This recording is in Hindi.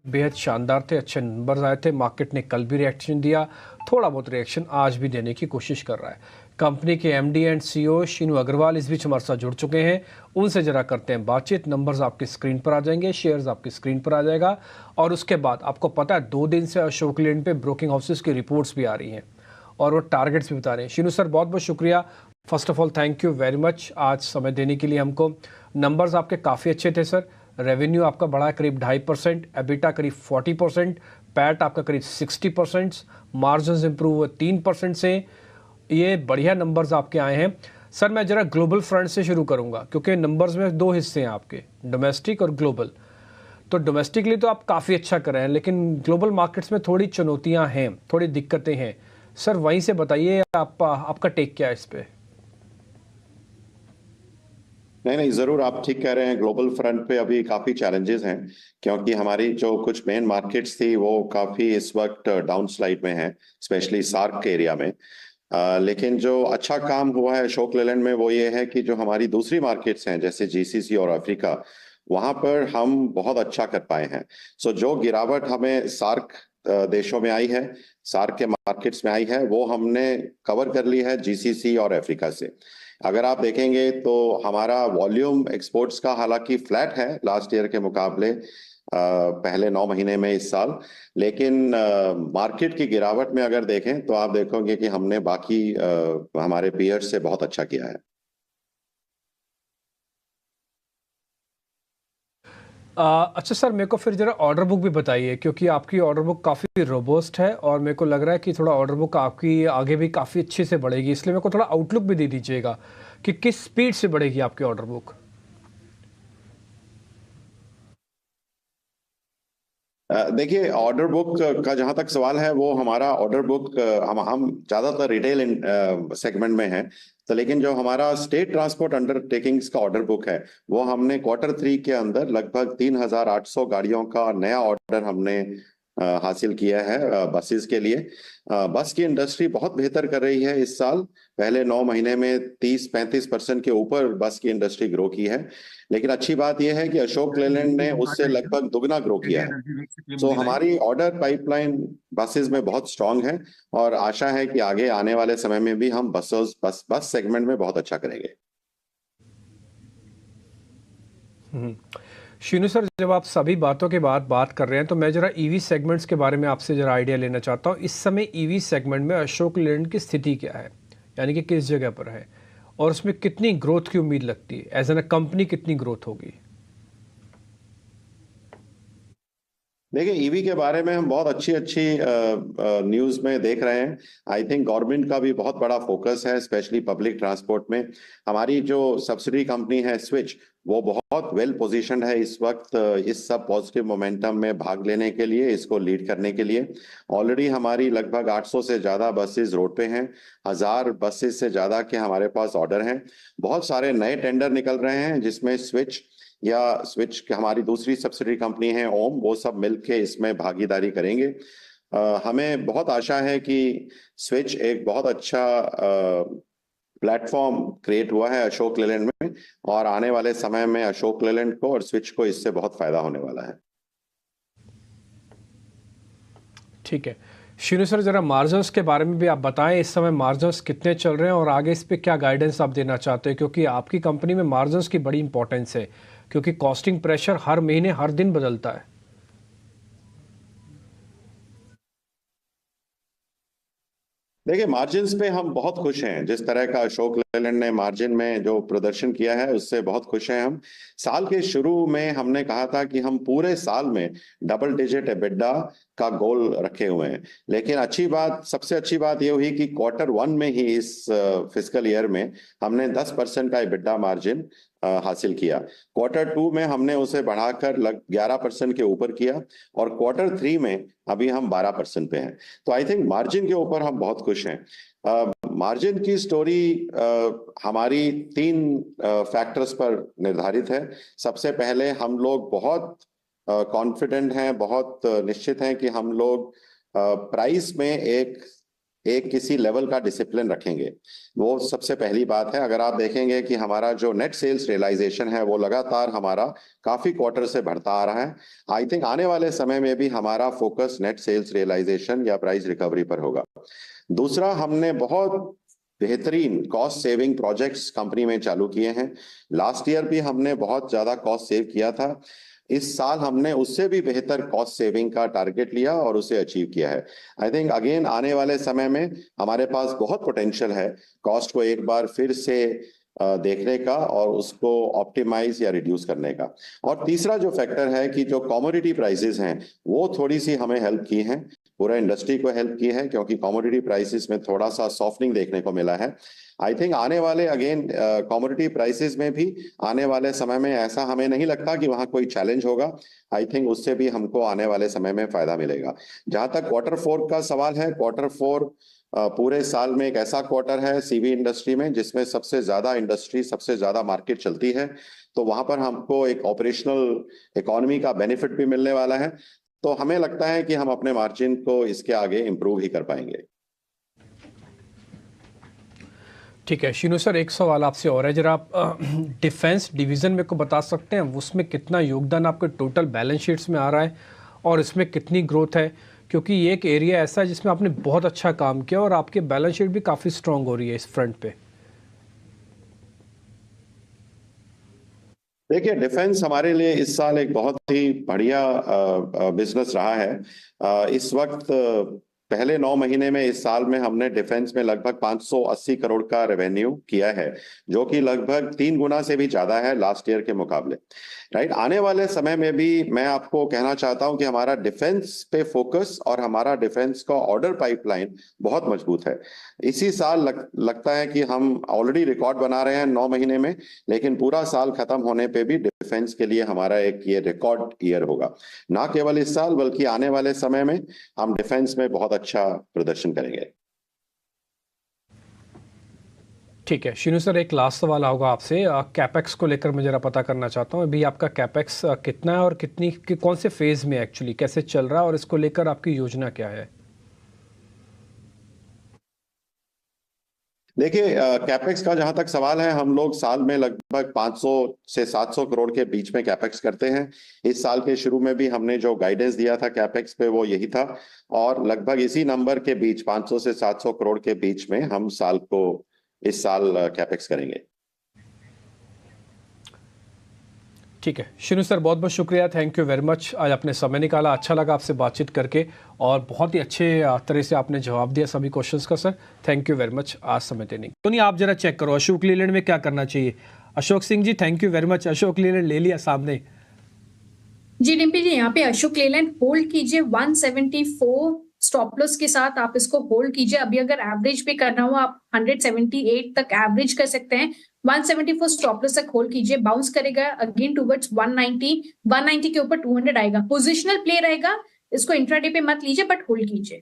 बेहद शानदार थे, अच्छे नंबर्स आए थे। मार्केट ने कल भी रिएक्शन दिया, थोड़ा बहुत रिएक्शन आज भी देने की कोशिश कर रहा है। कंपनी के MD and CEO Sheenu Agarwal इस बीच हमारे साथ जुड़ चुके हैं, उनसे जरा करते हैं बातचीत। नंबर्स आपकी स्क्रीन पर आ जाएंगे, शेयर्स आपकी स्क्रीन पर आ जाएगा, और उसके बाद आपको पता है 2 दिन से अशोक लेलैंड पे ब्रोकिंग हाउसेस की रिपोर्ट्स भी आ रही हैं और वो टारगेट्स भी बता रहे हैं। शीनू सर, बहुत बहुत शुक्रिया, first of all thank you very much आज समय देने के लिए हमको। नंबर्स आपके काफ़ी अच्छे थे सर। रेवेन्यू आपका बढ़ा करीब 2.5%, एबिटा करीब 40%, पैट आपका करीब 60%, मार्जिन इंप्रूव हुए 3% से। ये बढ़िया नंबर्स आपके आए हैं सर। मैं जरा ग्लोबल फ्रंट से शुरू करूंगा क्योंकि नंबर्स में 2 हिस्से हैं आपके, डोमेस्टिक और ग्लोबल। तो डोमेस्टिकली तो आप काफ़ी अच्छा कर रहे हैं, लेकिन ग्लोबल मार्केट्स में थोड़ी चुनौतियां हैं, थोड़ी दिक्कतें हैं सर। वहीं से बताइए आपका टेक क्या है इस पे। नहीं नहीं, जरूर आप ठीक कह रहे हैं। ग्लोबल फ्रंट पे अभी काफी चैलेंजेस हैं, क्योंकि हमारी जो कुछ मेन मार्केट्स थी वो काफी इस वक्त डाउन स्लाइड में हैं, स्पेशली सार्क के एरिया में। लेकिन जो अच्छा काम हुआ है अशोक लेलैंड में वो ये है कि जो हमारी दूसरी मार्केट्स हैं जैसे जीसीसी और अफ्रीका, वहां पर हम बहुत अच्छा कर पाए हैं। सो जो गिरावट हमें सार्क देशों में आई है, सार्क के मार्केट्स में आई है, वो हमने कवर कर ली है जीसीसी और अफ्रीका से। अगर आप देखेंगे तो हमारा वॉल्यूम एक्सपोर्ट्स का हालांकि फ्लैट है लास्ट ईयर के मुकाबले, पहले 9 महीने में इस साल। लेकिन मार्केट की गिरावट में अगर देखें तो आप देखोगे कि हमने बाकी हमारे पीयर्स से बहुत अच्छा किया है। अच्छा सर, मेरे को फिर जरा ऑर्डर बुक भी बताइए, क्योंकि आपकी ऑर्डर बुक काफ़ी रोबस्ट है और मेरे को लग रहा है कि थोड़ा ऑर्डर बुक आपकी आगे भी काफ़ी अच्छे से बढ़ेगी, इसलिए मेरे को थोड़ा आउटलुक भी दे दीजिएगा कि किस स्पीड से बढ़ेगी आपकी ऑर्डर बुक। देखिए, ऑर्डर बुक का जहां तक सवाल है, वो हमारा ऑर्डर बुक हम ज्यादातर रिटेल सेगमेंट में है। तो लेकिन जो हमारा स्टेट ट्रांसपोर्ट अंडरटेकिंग्स का ऑर्डर बुक है, वो हमने Q3 के अंदर लगभग 3,800 गाड़ियों का नया ऑर्डर हमने हासिल किया है बसेस के लिए। बस की इंडस्ट्री बहुत बेहतर कर रही है इस साल। पहले 9 महीने में 30-35% के ऊपर बस की इंडस्ट्री ग्रो की है। लेकिन अच्छी बात यह है कि अशोक लेलैंड ने उससे लगभग दुगना ग्रो किया है। सो हमारी ऑर्डर पाइपलाइन बसेस में बहुत स्ट्रांग है, और आशा है कि आगे आने वाले समय में भी हम बस सेगमेंट में बहुत अच्छा करेंगे। शीनू सर, जब आप सभी बातों के बाद बात कर रहे हैं तो मैं जरा ईवी सेगमेंट्स के बारे में आपसे जरा आइडिया लेना चाहता हूँ। इस समय ईवी सेगमेंट में अशोक लेलैंड की स्थिति क्या है, यानी कि किस जगह पर है और उसमें कितनी ग्रोथ की उम्मीद लगती है, एज एन कंपनी कितनी ग्रोथ होगी। देखिए, ईवी के बारे में हम बहुत अच्छी अच्छी न्यूज में देख रहे हैं। आई थिंक गवर्नमेंट का भी बहुत बड़ा फोकस है, स्पेशली पब्लिक ट्रांसपोर्ट में। हमारी जो सब्सिडी कंपनी है स्विच, वो बहुत वेल पोजीशनड है इस वक्त इस सब पॉजिटिव मोमेंटम में भाग लेने के लिए, इसको लीड करने के लिए। ऑलरेडी हमारी लगभग 800 से ज्यादा बसेस रोड पे हैं, 1000 बसेस से ज्यादा के हमारे पास ऑर्डर हैं। बहुत सारे नए टेंडर निकल रहे हैं जिसमें स्विच या स्विच हमारी दूसरी सब्सिडी कंपनी है ओम, वो सब मिलके इसमें भागीदारी करेंगे। हमें बहुत आशा है कि स्विच एक बहुत अच्छा प्लेटफॉर्म क्रिएट हुआ है अशोक लेलैंड में, और आने वाले समय में अशोक लेलैंड को और स्विच को इससे बहुत फायदा होने वाला है। ठीक है शीनू सर, जरा मार्जिन्स के बारे में भी आप बताएं, इस समय मार्जिन्स कितने चल रहे हैं और आगे इस पे क्या गाइडेंस आप देना चाहते हैं, क्योंकि आपकी कंपनी में मार्जिन्स की बड़ी इंपॉर्टेंस है, क्योंकि कॉस्टिंग प्रेशर हर महीने हर दिन बदलता है। देखिए, मार्जिन्स पे हम बहुत खुश हैं। जिस तरह का अशोक लेलैंड ने मार्जिन में जो प्रदर्शन किया है उससे बहुत खुश हैं हम। साल के शुरू में हमने कहा था कि हम पूरे साल में डबल डिजिट एबिडा का गोल रखे हुए हैं। लेकिन सबसे अच्छी बात यह हुई कि Q1 में ही इस फिस्कल ईयर में हमने 10% का एबिडा मार्जिन हासिल किया। Q2 में हमने उसे बढ़ाकर 11% के ऊपर किया, और Q3 में अभी हम 12% पे हैं। तो आई थिंक मार्जिन के ऊपर हम बहुत खुश हैं। मार्जिन की स्टोरी हमारी 3 फैक्टर्स पर निर्धारित है। सबसे पहले हम लोग बहुत कॉन्फिडेंट हैं, बहुत निश्चित हैं कि हम लोग प्राइस में एक एक किसी लेवल का डिसिप्लिन रखेंगे। वो सबसे पहली बात है। अगर आप देखेंगे कि हमारा जो नेट सेल्स रियलाइजेशन है वो लगातार हमारा काफी क्वार्टर से बढ़ता आ रहा है। आई थिंक आने वाले समय में भी हमारा फोकस नेट सेल्स रियलाइजेशन या प्राइस रिकवरी पर होगा। दूसरा, हमने बहुत बेहतरीन कॉस्ट सेविंग प्रोजेक्ट्स कंपनी में चालू किए हैं। लास्ट ईयर भी हमने बहुत ज्यादा कॉस्ट सेव किया था। इस साल हमने उससे भी बेहतर कॉस्ट सेविंग का टारगेट लिया और उसे अचीव किया है। आई थिंक अगेन आने वाले समय में हमारे पास बहुत पोटेंशियल है कॉस्ट को एक बार फिर से देखने का और उसको ऑप्टिमाइज या रिड्यूस करने का। और तीसरा जो फैक्टर है कि जो कमोडिटी प्राइसेस हैं वो थोड़ी सी हमें हेल्प की हैं, पूरा इंडस्ट्री को हेल्प की है, क्योंकि कमोडिटी प्राइसेस में थोड़ा सा सॉफ्टनिंग देखने को मिला है। आई थिंक आने वाले अगेन कमोडिटी प्राइसेस में भी आने वाले समय में ऐसा हमें नहीं लगता कि वहां कोई चैलेंज होगा। आई थिंक उससे भी हमको आने वाले समय में फायदा मिलेगा। जहां तक Q4 का सवाल है, Q4 पूरे साल में एक ऐसा क्वार्टर है सीवी इंडस्ट्री में जिसमें सबसे ज्यादा मार्केट चलती है। तो वहां पर हमको एक ऑपरेशनल इकोनॉमी का बेनिफिट भी मिलने वाला है। तो हमें लगता है कि हम अपने मार्जिन को इसके आगे इंप्रूव ही कर पाएंगे। ठीक है शीनू सर, एक सवाल आपसे और है, जरा आप डिफेंस डिवीज़न मेरे को बता सकते हैं उसमें कितना योगदान आपके टोटल बैलेंस शीट्स में आ रहा है और इसमें कितनी ग्रोथ है, क्योंकि ये एक एरिया ऐसा है जिसमें आपने बहुत अच्छा काम किया और आपके बैलेंस शीट भी काफ़ी स्ट्रांग हो रही है इस फ्रंट पे। देखिए, डिफेंस हमारे लिए इस साल एक बहुत ही बढ़िया बिजनेस रहा है। इस वक्त पहले 9 महीने में इस साल में हमने डिफेंस में लगभग 580 करोड़ का रेवेन्यू किया है, जो कि लगभग 3 गुना से भी ज्यादा है लास्ट ईयर के मुकाबले। राइट, आने वाले समय में भी मैं आपको कहना चाहता हूं कि हमारा डिफेंस पे फोकस और हमारा डिफेंस का ऑर्डर पाइपलाइन बहुत मजबूत है। इसी साल लगता है कि हम ऑलरेडी रिकॉर्ड बना रहे हैं 9 महीने में, लेकिन पूरा साल खत्म होने पे भी डिफेंस के लिए हमारा एक ये रिकॉर्ड ईयर होगा। ना केवल इस साल बल्कि आने वाले समय में हम डिफेंस में बहुत अच्छा प्रदर्शन करेंगे। ठीक है शीनू सर, एक लास्ट सवाल होगा आपसे, कैपेक्स को लेकर मैं जरा पता करना चाहता हूँ अभी आपका कैपेक्स कितना है और कौन से फेज में एक्चुअली कैसे चल रहा है और इसको लेकर आपकी योजना क्या है? देखिए, कैपेक्स का जहां तक सवाल है, हम लोग साल में लगभग 500 से 700 करोड़ के बीच में कैपेक्स करते हैं। इस साल के शुरू में भी हमने जो गाइडेंस दिया था कैपेक्स पे वो यही था, और लगभग इसी नंबर के बीच 500 से 700 करोड़ के बीच में हम इस साल कैपेक्स करेंगे। ठीक है शीनू सर, बहुत बहुत शुक्रिया, थैंक यू वेरी मच, आज आपने समय निकाला, अच्छा लगा आपसे बातचीत करके और बहुत ही अच्छे तरह से आपने जवाब दिया सभी क्वेश्चंस का। Sir thank you very much आज समय देने के लिए। तो नहीं, आप जरा चेक करो अशोक लीलैंड में क्या करना चाहिए। Ashok Singh ji thank you very much, Ashok Leyland ले लिया सामने। जी डिम्पी जी, यहाँ पे अशोक लेलैंड होल्ड कीजिए 174 स्टॉप लॉस के साथ, आप इसको होल्ड कीजिए। अभी अगर एवरेज पे करना हो आप 178 तक एवरेज कर सकते हैं। 174 स्टॉप लॉस तक होल्ड कीजिए, बाउंस करेगा अगेन टुवर्ड्स 190 के ऊपर 200 आएगा। पोजिशनल प्ले रहेगा, इसको इंट्राडे पे मत लीजिए बट होल्ड कीजिए।